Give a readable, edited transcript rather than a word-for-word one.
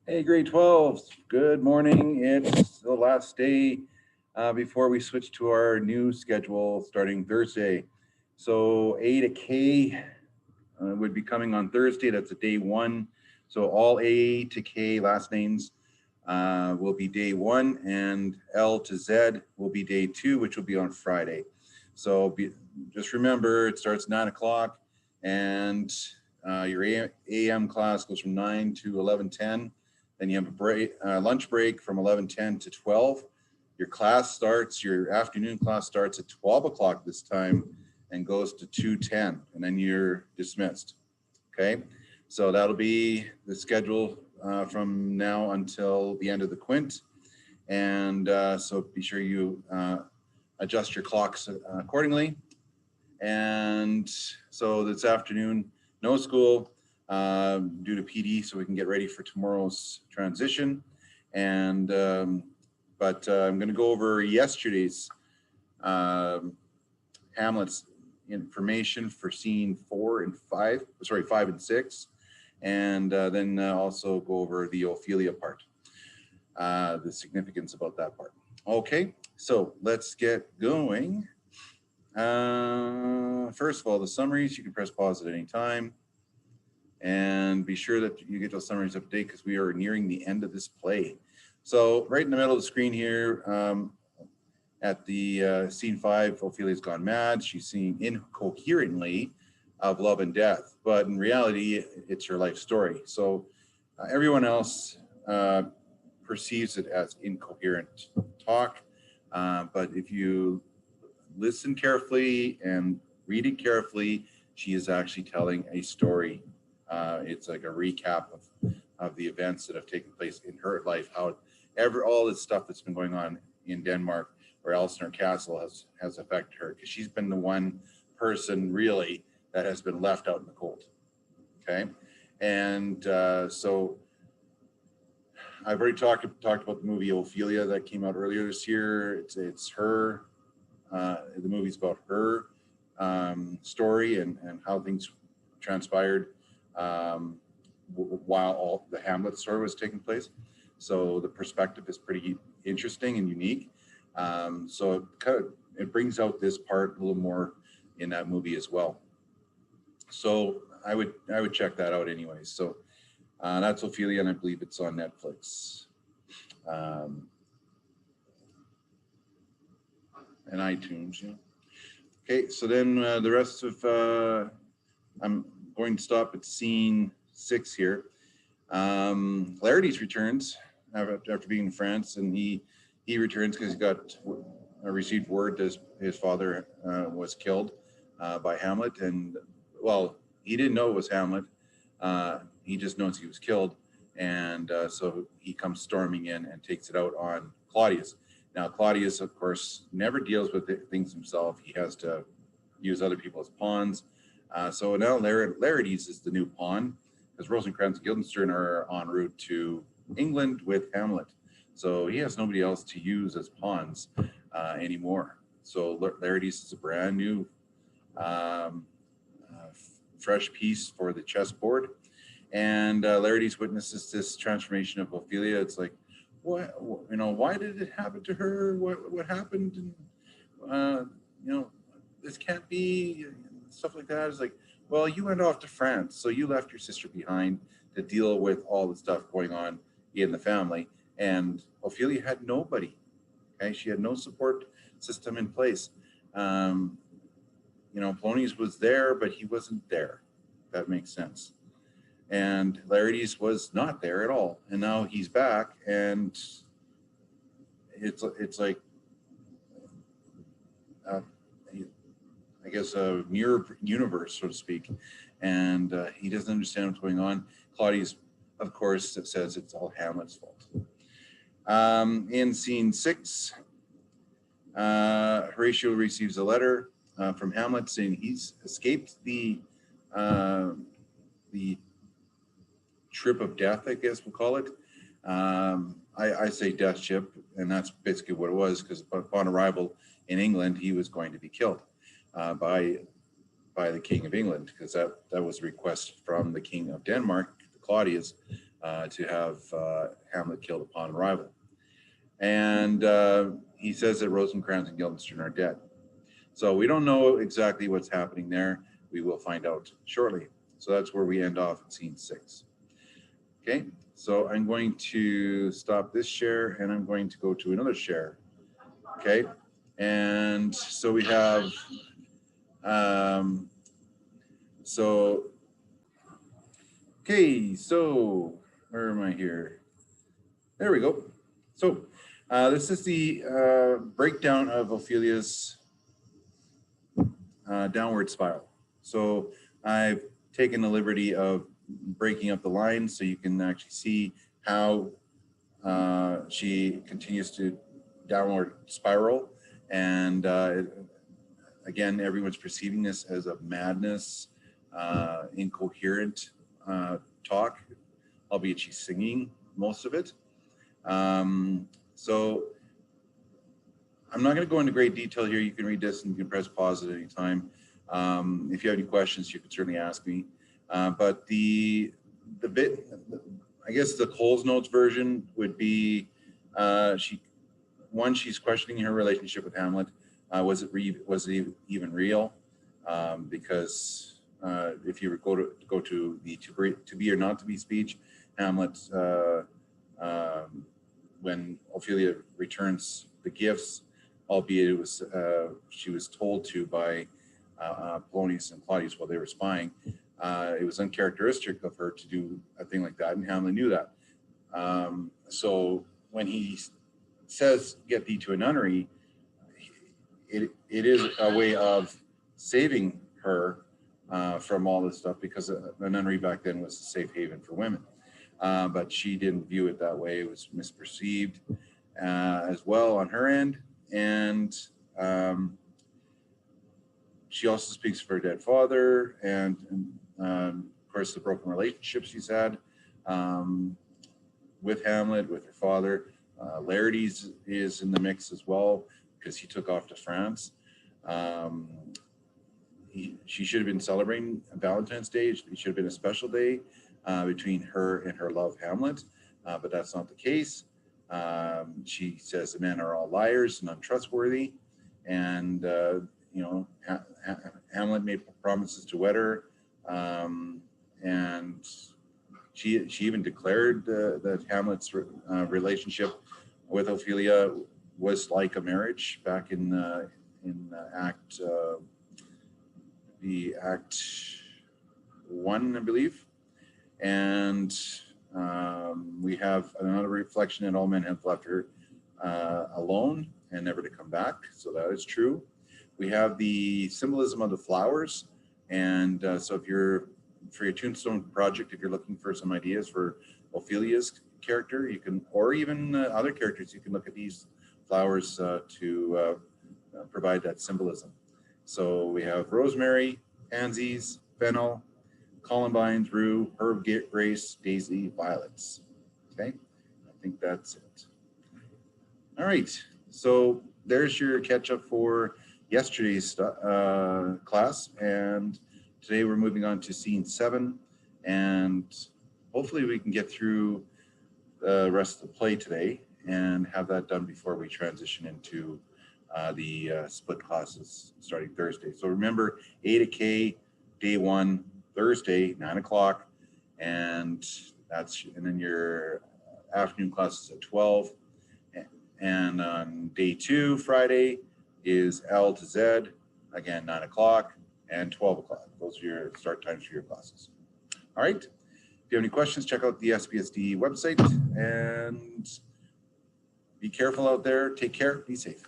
Hey, grade 12s, good morning. It's the last day before we switch to our new schedule starting Thursday. So A to K would be coming on Thursday. That's a day one. So all A to K last names will be day one, and L to Z will be day two, which will be on Friday. Just remember, it starts 9 o'clock, and your AM class goes from 9 to 11:10. Then you have a lunch break from 11:10 to 12. Your afternoon class starts at 12 o'clock this time and goes to 2:10, and then you're dismissed. Okay, so that'll be the schedule from now until the end of the quint. And so be sure you adjust your clocks accordingly. And so this afternoon, no school due to PD, so we can get ready for tomorrow's transition. And but I'm going to go over yesterday's Hamlet's information for scene 5 and 6, and then also go over the Ophelia part, the significance about that part. Okay, so let's get going. First of all, the summaries, you can press pause at any time. And be sure that you get those summaries up to date because we are nearing the end of this play. So right in the middle of the screen here, at the scene 5, Ophelia's gone mad. She's singing incoherently of love and death, but in reality, it's her life story. So everyone else perceives it as incoherent talk, but if you listen carefully and read it carefully, she is actually telling a story. It's like a recap of the events that have taken place in her life, all this stuff that's been going on in Denmark or Elsinore Castle has affected her, because she's been the one person really that has been left out in the cold. Okay, and so I've already talked about the movie Ophelia that came out earlier this year. It's her. The movie's about her story and how things transpired while all the Hamlet story was taking place. So the perspective is pretty interesting and unique. So it brings out this part a little more in that movie as well. So I would check that out anyways. So that's Ophelia, and I believe it's on Netflix and iTunes. Yeah. Okay, so then the rest of I'm going to stop at scene 6 here. Laertes returns after being in France, and he returns because he got received word that his father was killed by Hamlet, and well, he didn't know it was Hamlet. He just knows he was killed, and so he comes storming in and takes it out on Claudius. Now, Claudius, of course, never deals with things himself. He has to use other people as pawns. So now Laertes is the new pawn, because Rosencrantz and Guildenstern are en route to England with Hamlet. So he has nobody else to use as pawns anymore. So Laertes is a brand new, fresh piece for the chessboard. And Laertes witnesses this transformation of Ophelia. It's like, why did it happen to her? What happened? And, this can't be, stuff like that. It's like, well, you went off to France, so you left your sister behind to deal with all the stuff going on in the family. And Ophelia had nobody. Okay, she had no support system in place. Polonius was there, but he wasn't there. That makes sense. And Laertes was not there at all, and now he's back, and it's like I guess a mirror universe, so to speak, and he doesn't understand what's going on. Claudius, of course, says it's all Hamlet's fault. In scene 6, Horatio receives a letter from Hamlet saying he's escaped the trip of death, I guess we'll call it. I say death ship, and that's basically what it was, because upon arrival in England, he was going to be killed by the King of England, because that was a request from the King of Denmark, Claudius, to have Hamlet killed upon arrival. And he says that Rosencrantz and Guildenstern are dead. So we don't know exactly what's happening there. We will find out shortly. So that's where we end off at scene 6. Okay, so I'm going to stop this share and I'm going to go to another share. Okay, and so we have, okay, so where am I here? There we go. So this is the breakdown of Ophelia's downward spiral. So I've taken the liberty of breaking up the lines so you can actually see how she continues to downward spiral. And again, everyone's perceiving this as a madness, incoherent talk, albeit she's singing most of it. So I'm not going to go into great detail here. You can read this and you can press pause at any time. If you have any questions, you can certainly ask me. But the bit, I guess the Coles Notes version would be she's questioning her relationship with Hamlet. Was it even real? Because if you go to the to be or not to be speech, Hamlet, when Ophelia returns the gifts, albeit it was she was told to by Polonius and Claudius while they were spying, it was uncharacteristic of her to do a thing like that, and Hamlet knew that. So when he says, "Get thee to a nunnery," it is a way of saving her from all this stuff, because a nunnery back then was a safe haven for women. But she didn't view it that way. It was misperceived as well on her end. And she also speaks of her dead father and of course, the broken relationships she's had with Hamlet, with her father. Laertes is in the mix as well, because he took off to France. She should have been celebrating Valentine's Day. It should have been a special day between her and her love, Hamlet, but that's not the case. She says the men are all liars and untrustworthy, and Hamlet made promises to wed her, and she even declared that Hamlet's relationship with Ophelia was like a marriage back in Act 1, I believe. And we have another reflection that all men have left her alone and never to come back. So that is true. We have the symbolism of the flowers. And so if you're, for your tombstone project, if you're looking for some ideas for Ophelia's character, you can, or even other characters, you can look at these flowers to provide that symbolism. So we have rosemary, pansies, fennel, columbines, rue, herb grace, daisy, violets. Okay, I think that's it. All right, so there's your catch up for yesterday's class, and today we're moving on to scene 7, and hopefully we can get through the rest of the play today and have that done before we transition into the split classes starting Thursday. So remember, A to K, day 1, Thursday, 9 o'clock, and then your afternoon classes at 12. And on day 2, Friday, is L to Z, again 9 o'clock and 12 o'clock. Those are your start times for your classes. All right. If you have any questions, check out the SBSD website, and be careful out there. Take care. Be safe.